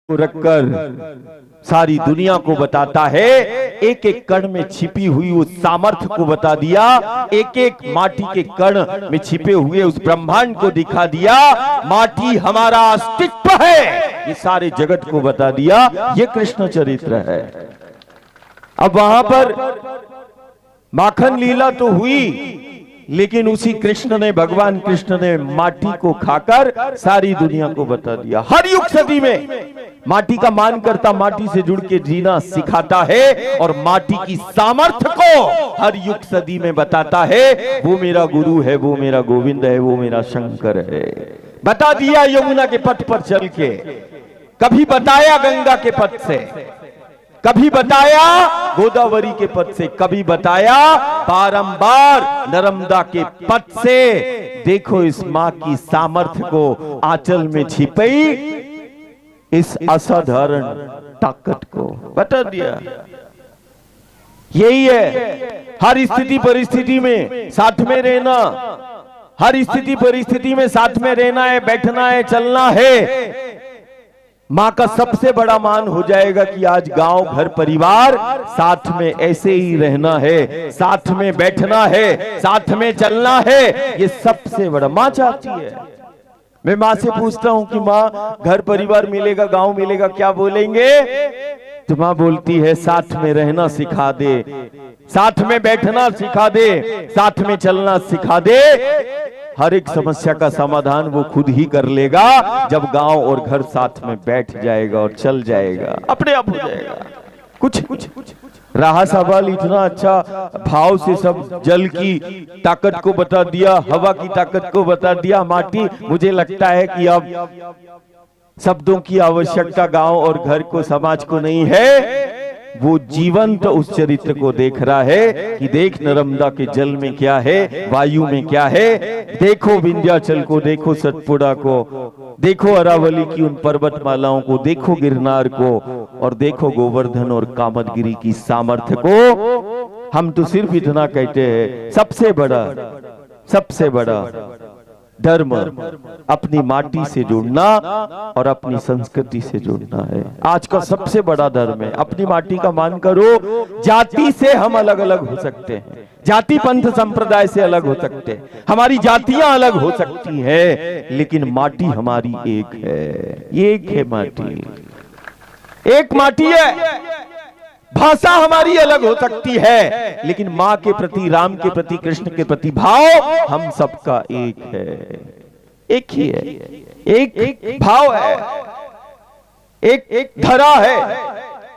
रखकर सारी दुनिया को बताता है। एक एक कण में छिपी हुई उस सामर्थ्य को बता दिया, एक एक माटी के कण में छिपे हुए उस ब्रह्मांड को दिखा दिया। माटी हमारा अस्तित्व है, ये सारे जगत को बता दिया। ये कृष्ण चरित्र है। अब वहां पर माखन लीला तो हुई, लेकिन उसी कृष्ण ने, भगवान कृष्ण ने माटी को खाकर सारी दुनिया को बता दिया। हर युग सदी में माटी का मान करता माटी से जुड़ के जीना सिखाता है और माटी की सामर्थ्य को हर युग सदी में बताता है। वो मेरा गुरु है, वो मेरा गोविंद है, वो मेरा शंकर है। बता दिया यमुना के पथ पर चल के, कभी बताया गंगा के पथ से, कभी बताया गोदावरी के पथ से, कभी बताया बारंबार नर्मदा के पथ से। देखो इस मां की सामर्थ्य को, आंचल में छिपी इस असाधारण ताकत को बता दिया। यही है, हर स्थिति परिस्थिति में साथ में रहना, हर स्थिति परिस्थिति में साथ में रहना है, बैठना है, चलना है। मां का सबसे बड़ा मान हो जाएगा कि आज गांव घर परिवार साथ में ऐसे ही रहना है, साथ में बैठना है, साथ में चलना है। ये सबसे बड़ा मां चाहती है। मैं मां से पूछता हूं कि मां घर परिवार मिलेगा, गांव मिलेगा, क्या बोलेंगे? तो मां बोलती है साथ में रहना सिखा दे, साथ में बैठना सिखा दे, साथ में चलना सिखा दे। हर एक समस्या का समाधान वो खुद ही कर लेगा जब गांव और घर साथ में बैठ जाएगा और चल जाएगा, अपने आप हो जाएगा। कुछ रहा सवाल इतना अच्छा भाव से सब जल की ताकत को बता दिया, हवा की ताकत को बता दिया, माटी। मुझे लगता है कि अब शब्दों की आवश्यकता गांव और घर को, समाज को नहीं है। वो जीवंत तो उस चरित्र को देख रहा है कि देख नर्मदा के जल में क्या है, वायु में क्या है। देखो विंध्याचल को, देखो सतपुड़ा को, देखो अरावली की उन पर्वतमालाओं को, देखो गिरनार को, और देखो गोवर्धन और कामदगिरी की सामर्थ्य को। हम तो सिर्फ इतना कहते हैं, सबसे बड़ा धर्म अपनी माटी से जुड़ना और अपनी संस्कृति से जुड़ना है। आज का सबसे बड़ा धर्म है अपनी माटी का मान करो। जाति से हम अलग अलग हो सकते हैं, जाति पंथ संप्रदाय से अलग हो सकते हैं, हमारी जातियां अलग हो सकती है, लेकिन माटी हमारी एक है। एक है माटी, एक माटी है। भाषा हमारी अलग हो सकती है, लेकिन मां के प्रति, राम के प्रति, कृष्ण के प्रति भाव हम सबका एक है, एक ही है, एक भाव है, एक धरा है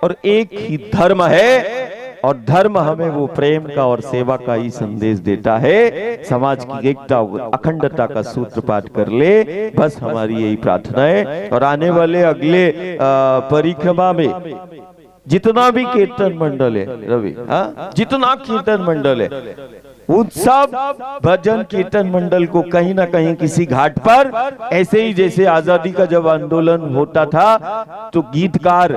और एक ही धर्म है। और धर्म हमें वो प्रेम का और सेवा का ही संदेश देता है। समाज की एकता, अखंडता का सूत्रपात कर ले, बस हमारी यही प्रार्थना है। और आने वाले अगले परिक्रमा में जितना भी कीर्तन मंडल है रवि, जितना कीर्तन मंडल है, उन सब भजन कीर्तन मंडल को कहीं ना कहीं किसी घाट पर, ऐसे ही जैसे आजादी का जब आंदोलन होता था तो गीतकार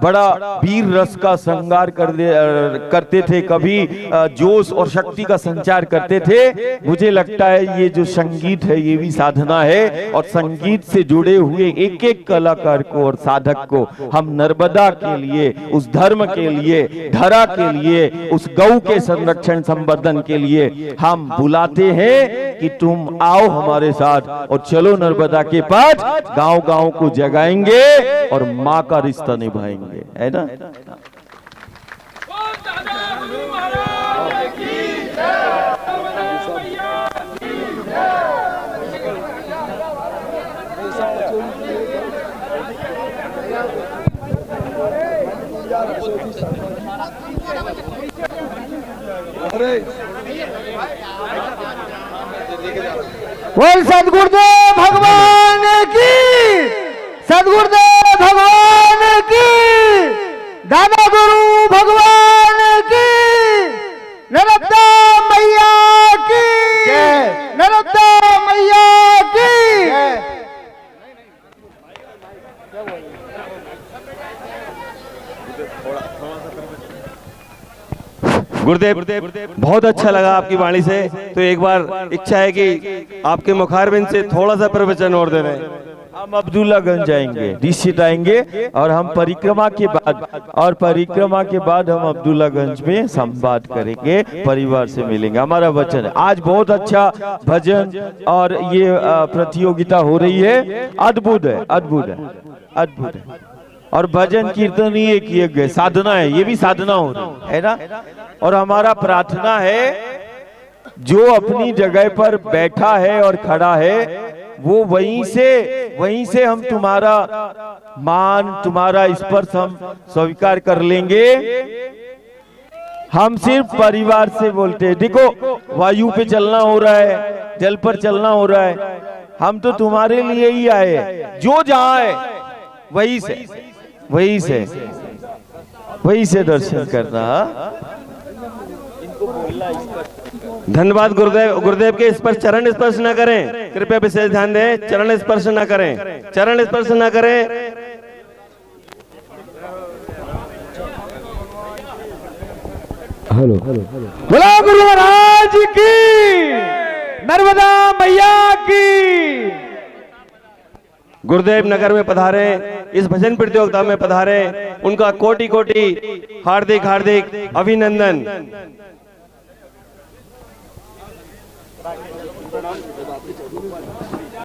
बड़ा वीर रस का श्रृंगार करते थे, कभी जोश और शक्ति का संचार करते थे। मुझे लगता है ये जो संगीत है ये भी साधना है, और संगीत से जुड़े हुए एक एक कलाकार को और साधक को हम नर्मदा के लिए, उस धर्म के लिए, धरा के लिए, उस गौ के संरक्षण संवर्धन के लिए हम बुलाते हैं कि तुम आओ हमारे साथ और चलो नर्मदा के पास, गांव गांव को जगाएंगे और मां का रिश्ता निभाएंगे, है ना? बोल सदगुरुदेव भगवान की, सदगुरुदेव भगवान की, दादा गुरु भगवान की, नर्मदा मैया की, नर्मदा मैया की। गुरुदेव, बहुत अच्छा लगा आपकी वाणी से। तो एक बार इच्छा है कि आपके मुखारबिंद से थोड़ा सा प्रवचन और दे रहे हैं। हम अब्दुल्लागंज जाएंगे, निश्चित आएंगे और हम परिक्रमा के बाद हम अब्दुल्लागंज में संवाद करेंगे, परिवार से मिलेंगे, हमारा वचन है। आज बहुत अच्छा भजन और ये प्रतियोगिता हो रही है, अद्भुत है, अद्भुत है, अद्भुत है। और भजन कीर्तन ही एक यज्ञ है, साधना है, ये भी साधना हो रही है ना। और हमारा प्रार्थना है जो अपनी जगह पर बैठा है और खड़ा है वो वहीं से हम तुम्हारा मान, तुम्हारा स्पर्श हम स्वीकार कर लेंगे। हम सिर्फ परिवार से बोलते हैं। देखो वायु पे चलना हो रहा है, जल पर चलना हो रहा है, हम तो तुम्हारे लिए ही आए, जो जहां है वहीं से दर्शन करना। धन्यवाद गुरुदेव। गुरुदेव के स्पर्श, चरण स्पर्श न करें, कृपया विशेष ध्यान दें, चरण स्पर्श न करें, चरण स्पर्श न करें। हेलो बोला गुरु महाराज की, नर्मदा मैया की। गुरुदेव नगर में पधारे, इस भजन प्रतियोगिता में पधारे, उनका कोटि कोटि हार्दिक हार्दिक अभिनंदन।